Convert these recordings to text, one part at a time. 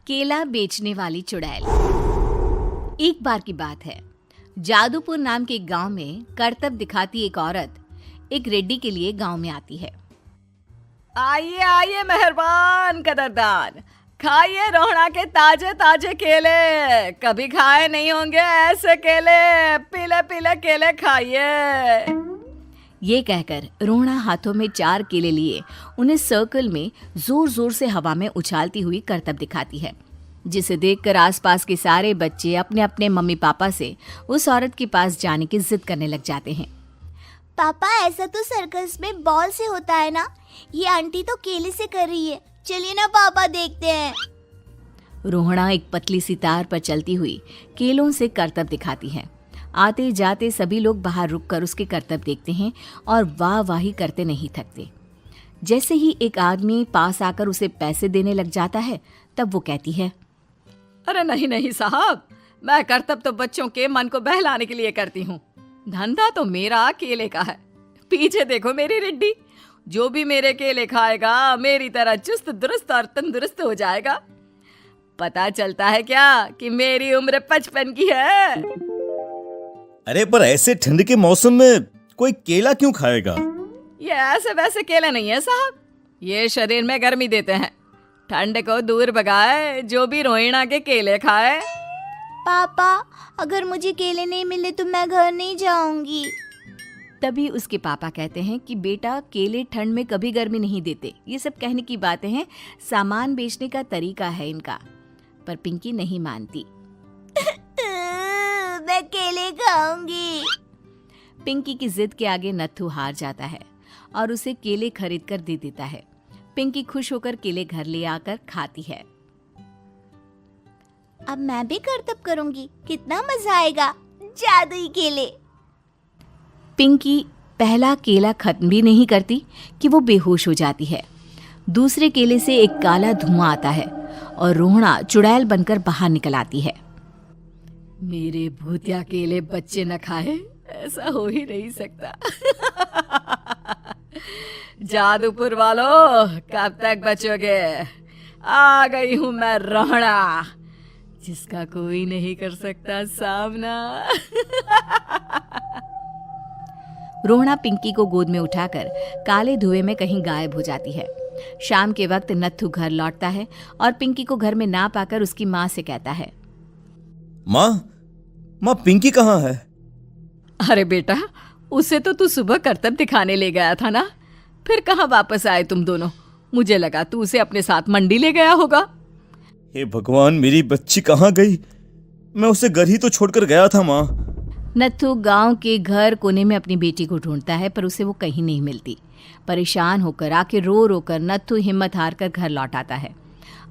केला बेचने वाली चुड़ैल। एक बार की बात है, जादूपुर नाम के एक गांव में करतब दिखाती एक औरत एक रेड्डी के लिए गांव में आती है। आइए आइए मेहरबान कदरदान, खाइए रोहड़ा के ताजे ताजे केले। कभी खाए नहीं होंगे ऐसे केले, पीले पीले केले खाइए। ये कहकर रोहड़ा हाथों में 4 केले लिए उन्हें सर्कल में जोर जोर से हवा में उछालती हुई करतब दिखाती है, जिसे देखकर आसपास के सारे बच्चे अपने अपने मम्मी पापा से उस औरत के पास जाने की जिद करने लग जाते हैं। पापा, ऐसा तो सर्कस में बॉल से होता है ना, ये आंटी तो केले से कर रही है। चलिए ना पापा, देखते हैं। रोहड़ा एक पतली सी तार पर चलती हुई केलों से करतब दिखाती है। आते जाते सभी लोग बाहर रुककर उसके करतब देखते हैं और वाह वाही करते नहीं थकते। जैसे ही एक आदमी पास आकर उसे पैसे देने लग जाता है, तब वो कहती है, अरे नहीं नहीं साहब, मैं करतब तो बच्चों के मन को बहलाने के लिए करती हूँ। धंधा तो मेरा केले का है। पीछे देखो मेरी रिड्डी, जो भी मेरे केले खाएगा मेरी तरह चुस्त दुरुस्त और तंदुरुस्त हो जाएगा। पता चलता है क्या कि मेरी उम्र 55 की है। अरे पर ऐसे ठंड के मौसम में कोई केला क्यों खाएगा? ये ऐसे वैसे केले नहीं है साहब, ये शरीर में गर्मी देते हैं। ठंड को दूर भगाए जो भी रोहिणा के केले खाए। पापा, अगर मुझे केले नहीं मिले तो मैं घर नहीं जाऊंगी। तभी उसके पापा कहते हैं कि बेटा, केले ठंड में कभी गर्मी नहीं देते। ये सब कहने की बातें हैं, सामान बेचने का तरीका है इनका। पर पिंकी नहीं मानती। मैं केले खाऊंगी। पिंकी की जिद के आगे नत्थू हार जाता है और उसे केले खरीद कर दे देता है। पिंकी खुश होकर केले घर ले आकर खाती है। अब मैं भी करतब करूंगी, कितना मजा आएगा। जादुई केले। पिंकी पहला केला खत्म भी नहीं करती कि वो बेहोश हो जाती है। दूसरे केले से एक काला धुआं आता है और रोहड़ा चुड़ैल बनकर बाहर निकल आती है। मेरे भूतिया केले बच्चे न खाए, ऐसा हो ही नहीं सकता। जादूपुर वालों, कब तक बचोगे? आ गई हूं मैं रोहड़ा, जिसका कोई नहीं कर सकता सामना। रोहड़ा पिंकी को गोद में उठाकर काले धुएं में कहीं गायब हो जाती है। शाम के वक्त नत्थू घर लौटता है और पिंकी को घर में ना पाकर उसकी माँ से कहता है, माँ पिंकी कहाँ है? अरे बेटा, उसे तो तू सुबह करतब दिखाने ले गया था ना, फिर कहाँ वापस आए तुम दोनों? मुझे लगा तू उसे अपने साथ मंडी ले गया होगा। हे भगवान, मेरी बच्ची कहाँ गई? मैं उसे घर ही तो छोड़कर गया था माँ। नत्थू गांव के घर कोने में अपनी बेटी को ढूंढता है, पर उसे वो कहीं नहीं मिलती। परेशान होकर आखिर रो रो कर नत्थू हिम्मत हार कर घर लौट आता है।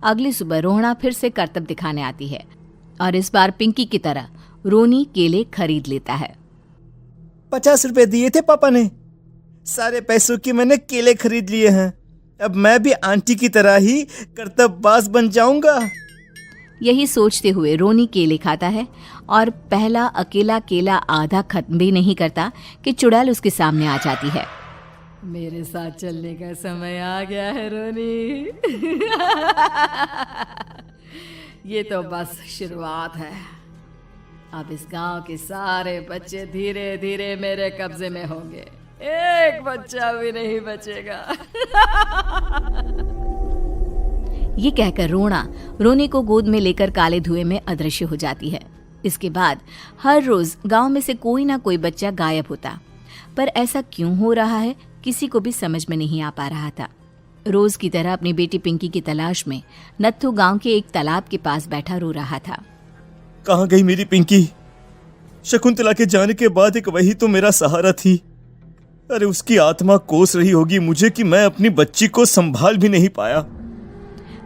अगली सुबह रोहड़ा फिर से करतब दिखाने आती है और इस बार पिंकी की तरह रोनी केले खरीद लेता है। 50 रुपए दिए थे पापा ने, सारे पैसों की मैंने केले खरीद लिए हैं। अब मैं भी आंटी की तरह ही करतबबाज बन जाऊंगा। यही सोचते हुए रोनी केले खाता है और पहला अकेला केला आधा खत्म भी नहीं करता कि चुड़ैल उसके सामने आ जाती है। मेरे साथ चलने का समय आ गया है रोनी। ये तो बस शुरुआत है। अब इस गांव के सारे बच्चे धीरे धीरे मेरे कब्जे में होंगे, एक बच्चा भी नहीं बचेगा। ये कहकर रोनी को गोद में लेकर काले धुएं में अदृश्य हो जाती है। इसके बाद हर रोज गांव में से कोई ना कोई बच्चा गायब होता, पर ऐसा क्यों हो रहा है किसी को भी समझ में नहीं आ पा रहा था। रोज की तरह अपनी बेटी पिंकी की तलाश में नत्थू गांव के एक तालाब के पास बैठा रो रहा था। कहाँ गई मेरी पिंकी? शकुंतला के जाने के बाद एक वही तो मेरा सहारा थी। अरे उसकी आत्मा कोस रही होगी मुझे कि मैं अपनी बच्ची को संभाल भी नहीं पाया।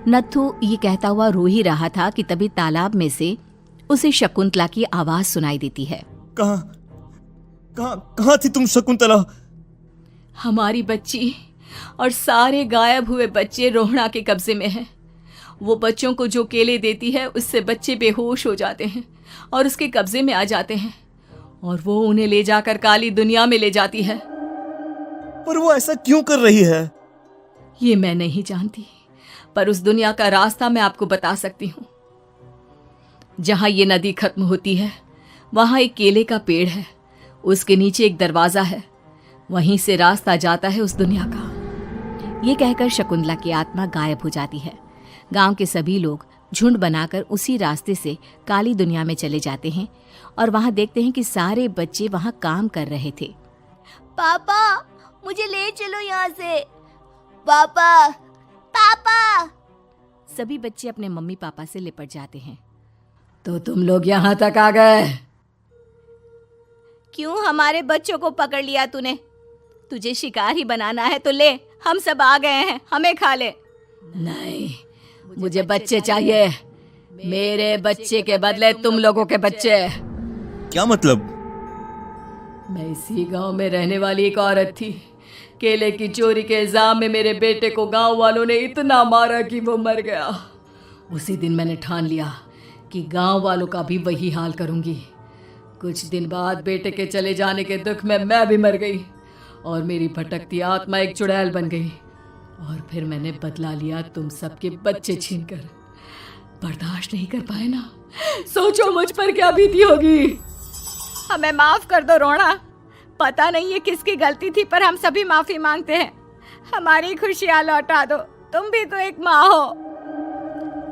नत्थू ये कहता हुआ रो ही रहा था कि तभी तालाब में से उसे शकुंतला की आवाज सुनाई देती है। कहाँ थी तुम शकुंतला? हमारी बच्ची और सारे गायब हुए बच्चे रोहड़ा के कब्जे में हैं। वो बच्चों को जो केले देती है उससे बच्चे बेहोश हो जाते हैं और उसके कब्जे में आ जाते हैं और वो उन्हें ले जाकर काली दुनिया में ले जाती है। पर वो ऐसा क्यों कर रही है? ये मैं नहीं जानती, पर उस दुनिया का रास्ता मैं आपको बता सकती हूँ। जहां ये नदी खत्म होती है वहां एक केले का पेड़ है, उसके नीचे एक दरवाजा है, वहीं से रास्ता जाता है उस दुनिया का। ये कहकर शकुंतला की आत्मा गायब हो जाती है। गांव के सभी लोग झुंड बनाकर उसी रास्ते से काली दुनिया में चले जाते हैं और वहां देखते हैं कि सारे बच्चे वहां काम कर रहे थे। पापा मुझे ले चलो यहाँ से। पापा पापा। सभी बच्चे अपने मम्मी पापा से लिपट जाते हैं। तो तुम लोग यहाँ तक आ गए? क्यों हमारे बच्चों को पकड़ लिया तूने? तुझे शिकार ही बनाना है तो ले, हम सब आ गए हैं, हमें खा ले। नहीं, मुझे बच्चे चाहिए। मेरे बच्चे के बदले तुम लोगों के बच्चे। क्या मतलब? मैं इसी गांव में रहने वाली एक औरत थी। केले की चोरी के इल्जाम में मेरे बेटे को गांव वालों ने इतना मारा कि वो मर गया। उसी दिन मैंने ठान लिया कि गांव वालों का भी वही हाल करूंगी। कुछ दिन बाद बेटे के चले जाने के दुख में मैं भी मर गई और मेरी भटकती आत्मा एक चुड़ैल बन गई। और फिर मैंने बदला लिया तुम सबके बच्चे छीनकर। बर्दाश्त नहीं कर पाए ना? सोचो मुझ पर क्या बीती होगी। हमें माफ कर दो रोना। पता नहीं ये किसकी गलती थी, पर हम सभी माफी मांगते हैं। हमारी खुशियां लौटा दो, तुम भी तो एक माँ हो।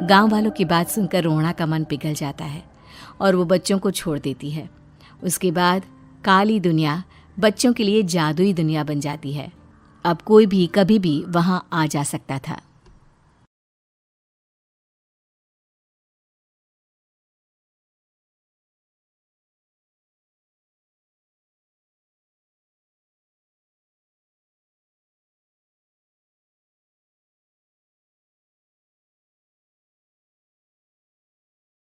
गांव वालों की बात सुनकर रोना का मन पिघल जाता है और वो बच्चों को छोड़ देती है। उसके बाद काली दुनिया बच्चों के लिए जादुई दुनिया बन जाती है। अब कोई भी कभी भी वहां आ जा सकता था।